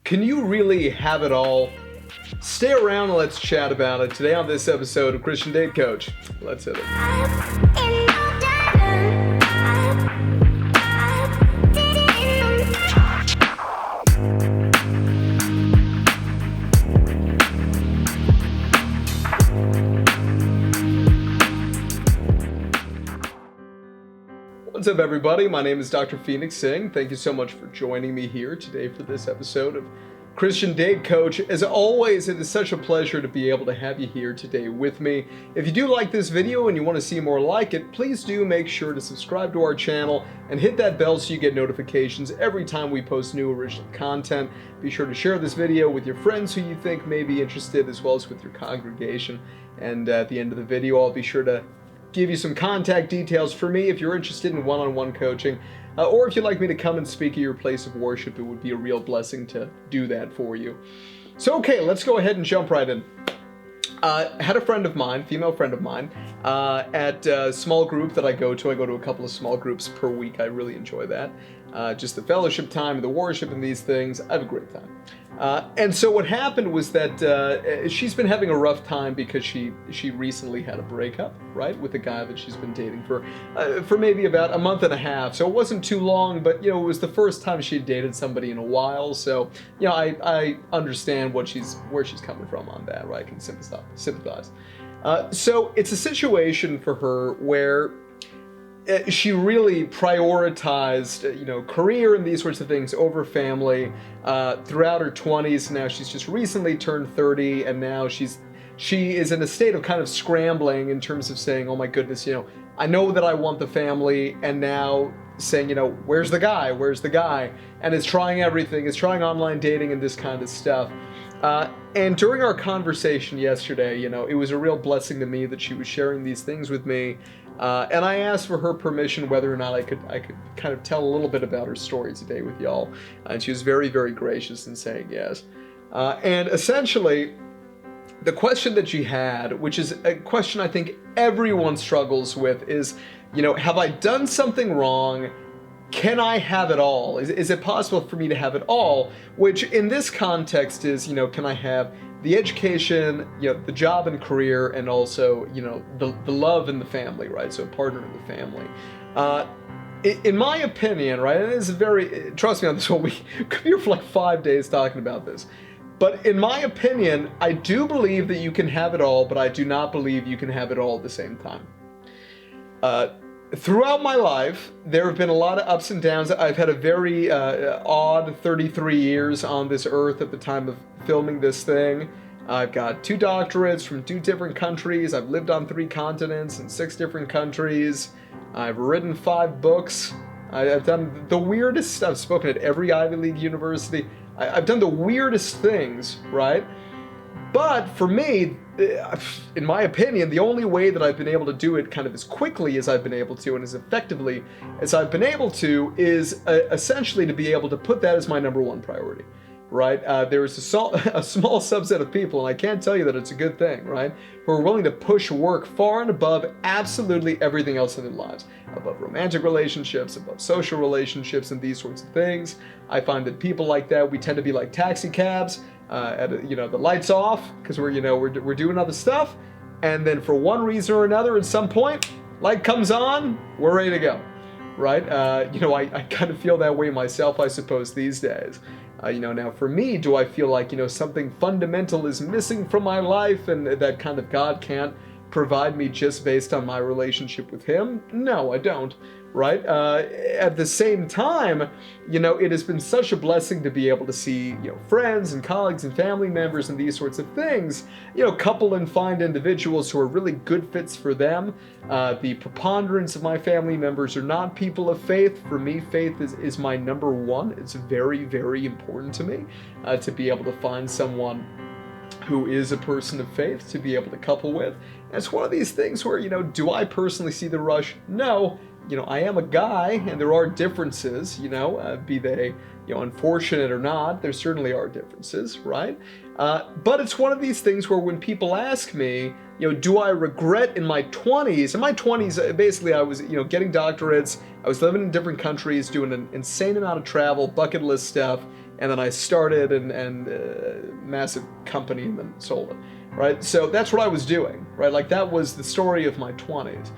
Can you really have it all? Stay around and let's chat about it today on this episode of Christian Date Coach. Let's hit it. What's up, everybody? My name is Dr. Phoenix Singh. Thank you so much for joining me here today for this episode of Christian Date Coach. As always, it is such a pleasure to be able to have you here today with me. If you do like this video and you want to see more like it, please do make sure to subscribe to our channel and hit that bell so you get notifications every time we post new original content. Be sure to share this video with your friends who you think may be interested, as well as with your congregation. And at the end of the video, I'll be sure to give you some contact details for me if you're interested in one-on-one coaching, or if you'd like me to come and speak at your place of worship. It would be a real blessing to do that for you. So okay, let's go ahead and jump right in. Had a friend of mine, female friend of mine, at a small group that I go to. I go to a couple of small groups per week. I really enjoy that. Just the fellowship time, the worship and these things. I have a great time. And so what happened was that she's been having a rough time because she recently had a breakup, right, with a guy that she's been dating for maybe about a month and a half. So it wasn't too long, but it was the first time she had dated somebody in a while. So I understand where she's coming from on that, right? I can sympathize. So it's a situation for her where she really prioritized, career and these sorts of things over family throughout her 20s. Now she's just recently turned 30, and now she is in a state of kind of scrambling in terms of saying, oh my goodness, I know that I want the family, and now saying, where's the guy? Where's the guy? And is trying everything, is trying online dating and this kind of stuff. And during our conversation yesterday, it was a real blessing to me that she was sharing these things with me. And I asked for her permission whether or not I could kind of tell a little bit about her story today with y'all. And she was very, very gracious in saying yes. And essentially, the question that she had, which is a question I think everyone struggles with, is, have I done something wrong? Can I have it all? Is it possible for me to have it all? Which in this context is, can I have the education, the job and career, and also, the love and the family, right? So a partner in the family. In my opinion, right, and this is trust me on this one, we could be here for like 5 days talking about this. But in my opinion, I do believe that you can have it all, but I do not believe you can have it all at the same time. Throughout my life, there have been a lot of ups and downs. I've had a very odd 33 years on this earth at the time of filming this thing. I've got 2 doctorates from 2 different countries. I've lived on 3 continents in 6 different countries. I've written 5 books. I've done the weirdest. I've spoken at every Ivy League university. I've done the weirdest things, right? But for me, in my opinion, the only way that I've been able to do it kind of as quickly as I've been able to and as effectively as I've been able to is essentially to be able to put that as my number one priority, right? There is a small subset of people, and I can't tell you that it's a good thing, right, who are willing to push work far and above absolutely everything else in their lives, above romantic relationships, above social relationships, and these sorts of things. I find that people like that, we tend to be like taxi cabs. The lights off because we're doing other stuff, and then for one reason or another, at some point, light comes on, we're ready to go, right? I kind of feel that way myself, I suppose, these days. Now for me, do I feel like something fundamental is missing from my life, and that kind of God can't provide me just based on my relationship with Him? No, I don't. Right? At the same time, it has been such a blessing to be able to see, friends and colleagues and family members and these sorts of things, couple and find individuals who are really good fits for them. The preponderance of my family members are not people of faith. For me, faith is my number one. It's very, very important to me to be able to find someone who is a person of faith to be able to couple with. And it's one of these things where, do I personally see the rush? No. I am a guy, and there are differences, be they, unfortunate or not, there certainly are differences, right? But it's one of these things where when people ask me, do I regret in my 20s? In my 20s, basically I was, getting doctorates, I was living in different countries, doing an insane amount of travel, bucket list stuff, and then I started massive company and then sold it, right? So that's what I was doing, right? Like that was the story of my 20s.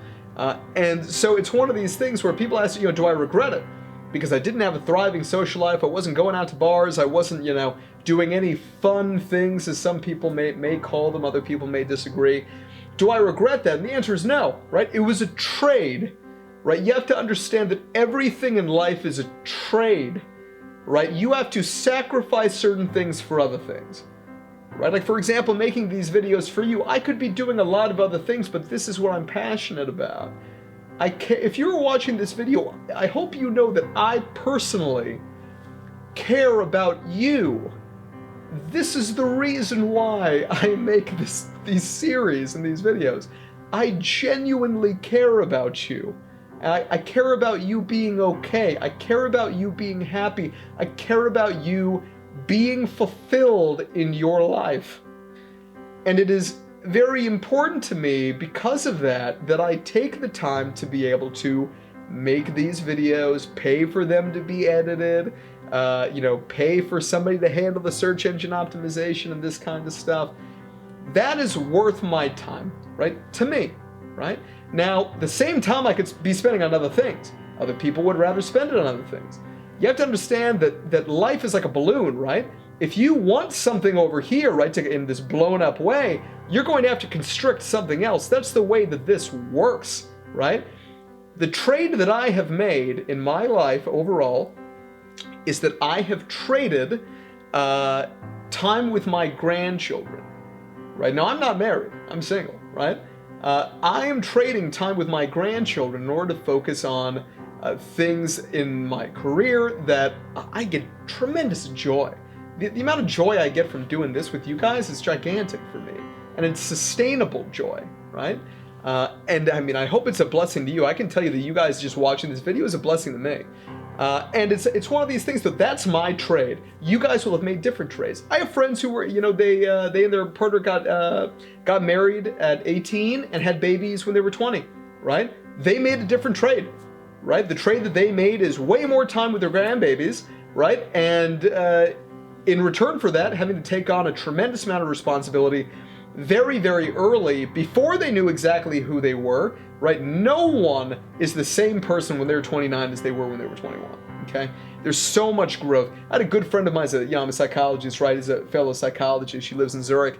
And so it's one of these things where people ask, do I regret it? Because I didn't have a thriving social life. I wasn't going out to bars. I wasn't, doing any fun things, as some people may call them. Other people may disagree. Do I regret that? And the answer is no, right? It was a trade, right? You have to understand that everything in life is a trade, right? You have to sacrifice certain things for other things, right? Like, for example, making these videos for you, I could be doing a lot of other things, but this is what I'm passionate about. If you're watching this video, I hope you know that I personally care about you. This is the reason why I make these series and these videos. I genuinely care about you. I care about you being okay. I care about you being happy. I care about you being fulfilled in your life. And it is very important to me because of that I take the time to be able to make these videos, pay for them to be edited, pay for somebody to handle the search engine optimization and this kind of stuff. That is worth my time, right? To me, right? Now, the same time I could be spending on other things. Other people would rather spend it on other things. You have to understand that life is like a balloon, right? If you want something over here, right, in this blown up way, you're going to have to constrict something else. That's the way that this works, right? The trade that I have made in my life overall is that I have traded time with my grandchildren, right? Now, I'm not married. I'm single, right? I am trading time with my grandchildren in order to focus on things in my career that I get tremendous joy. The amount of joy I get from doing this with you guys is gigantic for me, and it's sustainable joy, right? And I mean, I hope it's a blessing to you. I can tell you that you guys just watching this video is a blessing to me. And it's one of these things that's my trade. You guys will have made different trades. I have friends who were, they and their partner got married at 18 and had babies when they were 20, right? They made a different trade, right? The trade that they made is way more time with their grandbabies, right? And in return for that, having to take on a tremendous amount of responsibility very, very early, before they knew exactly who they were, right? No one is the same person when they're 29 as they were when they were 21, okay? There's so much growth. I had a good friend of mine, I'm a psychologist, right? He's a fellow psychologist. She lives in Zurich.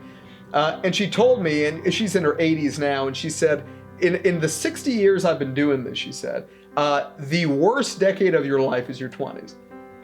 And she told me, and she's in her 80s now, and she said, in the 60 years I've been doing this, she said, the worst decade of your life is your 20s.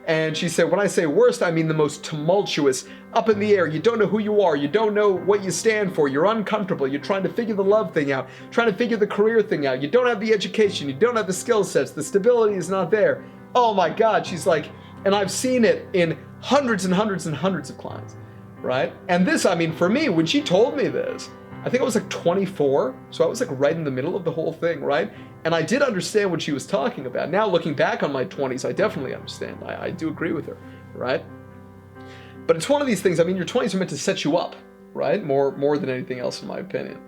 And she said, when I say worst, I mean the most tumultuous, up in the air. You don't know who you are. You don't know what you stand for. You're uncomfortable. You're trying to figure the love thing out, trying to figure the career thing out. You don't have the education. You don't have the skill sets. The stability is not there. Oh my God. She's like, and I've seen it in hundreds and hundreds and hundreds of clients, right? And this, I mean, for me, when she told me this, I think I was like 24. So I was like right in the middle of the whole thing, right? And I did understand what she was talking about. Now, looking back on my 20s, I definitely understand. I do agree with her, right? But it's one of these things, I mean, your 20s are meant to set you up, right? More than anything else, in my opinion.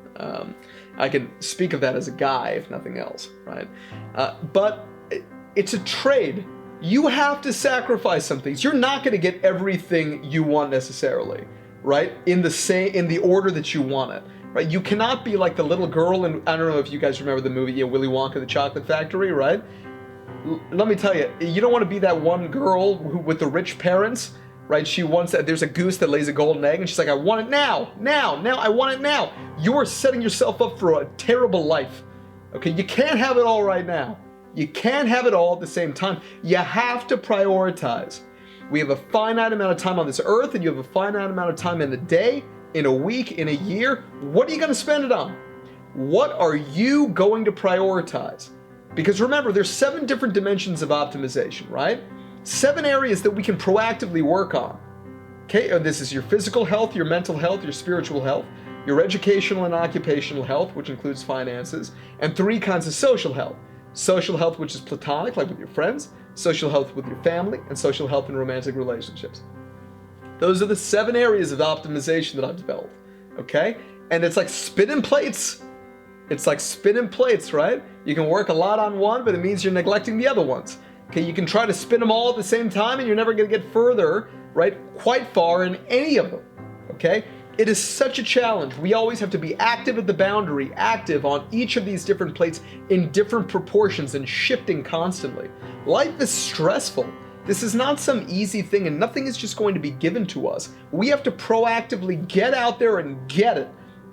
I can speak of that as a guy, if nothing else, right? But it's a trade. You have to sacrifice some things. You're not going to get everything you want necessarily, right? In the order that you want it. Right, you cannot be like the little girl, and I don't know if you guys remember the movie, Willy Wonka, the Chocolate Factory, right? Let me tell you, you don't want to be that one girl with the rich parents, right? She wants that. There's a goose that lays a golden egg, and she's like, I want it now, I want it now. You are setting yourself up for a terrible life. Okay, you can't have it all right now. You can't have it all at the same time. You have to prioritize. We have a finite amount of time on this earth, and you have a finite amount of time in the day, in a week, in a year. What are you going to spend it on? What are you going to prioritize? Because remember, there's 7 different dimensions of optimization, right? 7 areas that we can proactively work on. Okay, this is your physical health, your mental health, your spiritual health, your educational and occupational health, which includes finances, and 3 kinds of social health. Social health, which is platonic, like with your friends, social health with your family, and social health in romantic relationships. Those are the 7 areas of optimization that I've developed, okay? And it's like spinning plates. It's like spinning plates, right? You can work a lot on one, but it means you're neglecting the other ones. Okay, you can try to spin them all at the same time and you're never going to get further, right, quite far in any of them. Okay? It is such a challenge. We always have to be active at the boundary, active on each of these different plates in different proportions and shifting constantly. Life is stressful. This is not some easy thing, and nothing is just going to be given to us. We have to proactively get out there and get it.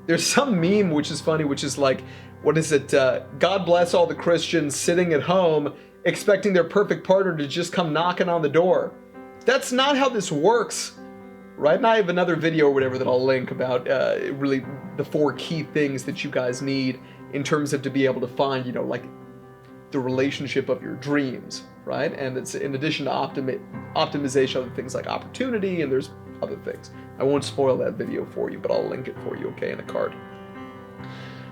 There's some meme which is funny, which is like, what is it? God bless all the Christians sitting at home expecting their perfect partner to just come knocking on the door. That's not how this works. Right, and I have another video or whatever that I'll link about really the 4 key things that you guys need in terms of to be able to find, you know, like the relationship of your dreams, right? And it's in addition to optimization of things like opportunity, and there's other things. I won't spoil that video for you, but I'll link it for you, okay, in a card.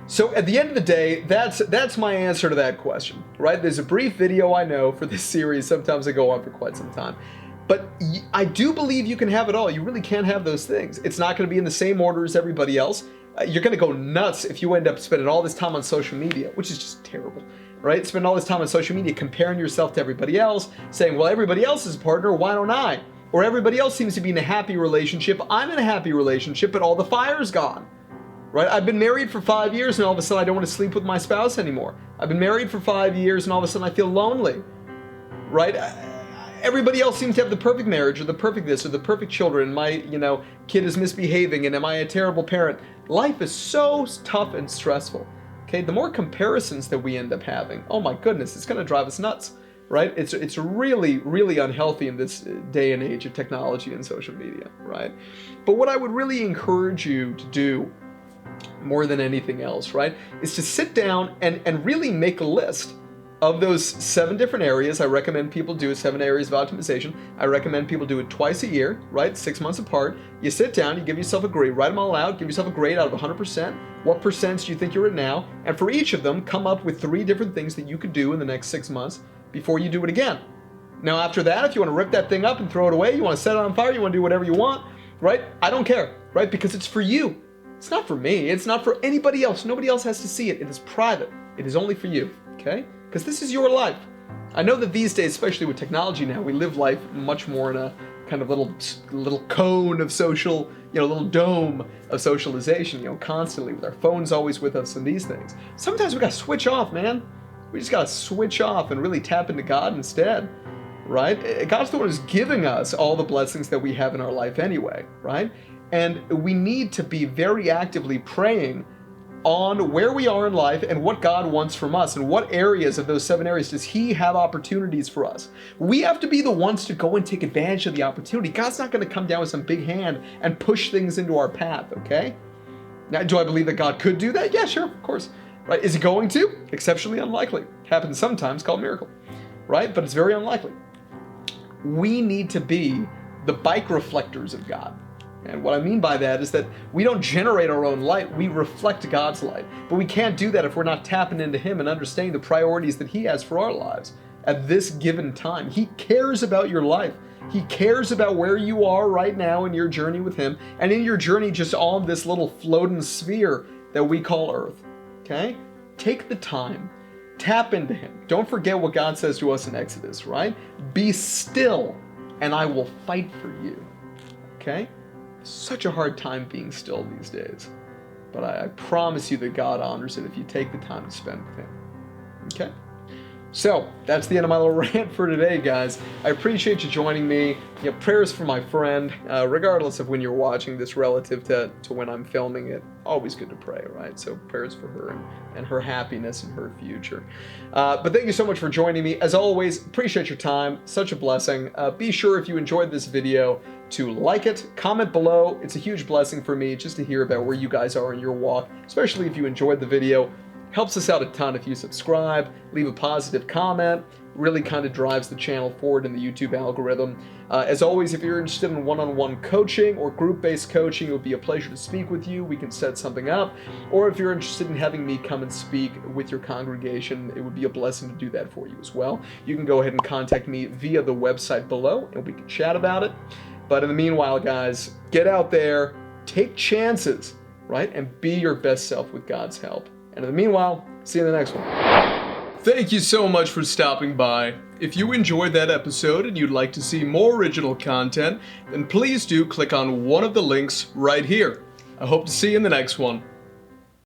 So at the end of the day, that's my answer to that question, right? There's a brief video, I know, for this series. Sometimes I go on for quite some time. But I do believe you can have it all. You really can have those things. It's not going to be in the same order as everybody else. You're going to go nuts if you end up spending all this time on social media, which is just terrible, right? Spend all this time on social media comparing yourself to everybody else, saying, well, everybody else is a partner, why don't I? Or everybody else seems to be in a happy relationship, I'm in a happy relationship, but all the fire's gone, right? I've been married for 5 years and all of a sudden I don't want to sleep with my spouse anymore. I've been married for 5 years and all of a sudden I feel lonely, right? Everybody else seems to have the perfect marriage or the perfect this or the perfect children. My, you know, kid is misbehaving and am I a terrible parent? Life is so tough and stressful. Okay, the more comparisons that we end up having, oh my goodness, it's going to drive us nuts, right? It's really, really unhealthy in this day and age of technology and social media, right? But what I would really encourage you to do more than anything else, right, is to sit down and really make a list of those 7 different areas. I recommend people do 7 areas of optimization. I recommend people do it twice a year, right? 6 months apart. You sit down, you give yourself a grade, write them all out, give yourself a grade out of 100%. What percents do you think you're at now? And for each of them, come up with 3 different things that you could do in the next 6 months before you do it again. Now, after that, if you want to rip that thing up and throw it away, you want to set it on fire, you want to do whatever you want, right? I don't care, right? Because it's for you. It's not for me. It's not for anybody else. Nobody else has to see it. It is private. It is only for you, okay? Because this is your life. I know that these days, especially with technology now, we live life much more in a kind of little cone of social, you know, little dome of socialization, you know, constantly with our phones always with us and these things. Sometimes we got to switch off, man. We just got to switch off and really tap into God instead, right? God's the one who's giving us all the blessings that we have in our life anyway, right? And we need to be very actively praying on where we are in life and what God wants from us and what areas of those 7 areas does He have opportunities for us. We have to be the ones to go and take advantage of the opportunity. God's not going to come down with some big hand and push things into our path, okay? Now, do I believe that God could do that? Yeah, sure, of course. Right? Is He going to? Exceptionally unlikely. Happens sometimes, called miracle, right? But it's very unlikely. We need to be the bike reflectors of God. And what I mean by that is that we don't generate our own light, we reflect God's light. But we can't do that if we're not tapping into Him and understanding the priorities that He has for our lives at this given time. He cares about your life. He cares about where you are right now in your journey with Him and in your journey just on this little floating sphere that we call Earth. Okay? Take the time. Tap into Him. Don't forget what God says to us in Exodus, right? Be still and I will fight for you. Okay? Such a hard time being still these days. But I promise you that God honors it if you take the time to spend with Him. Okay? So, that's the end of my little rant for today, guys. I appreciate you joining me. You know, prayers for my friend, regardless of when you're watching this relative to when I'm filming it. Always good to pray, right? So prayers for her and her happiness and her future. But thank you so much for joining me. As always, appreciate your time. Such a blessing. Be sure if you enjoyed this video to like it, comment below. It's a huge blessing for me just to hear about where you guys are in your walk, especially if you enjoyed the video. Helps us out a ton if you subscribe, leave a positive comment, really kind of drives the channel forward in the YouTube algorithm. As always, if you're interested in one-on-one coaching or group-based coaching, it would be a pleasure to speak with you. We can set something up. Or if you're interested in having me come and speak with your congregation, it would be a blessing to do that for you as well. You can go ahead and contact me via the website below and we can chat about it. But in the meanwhile, guys, get out there, take chances, right? And be your best self with God's help. And in the meanwhile, see you in the next one. Thank you so much for stopping by. If you enjoyed that episode and you'd like to see more original content, then please do click on one of the links right here. I hope to see you in the next one.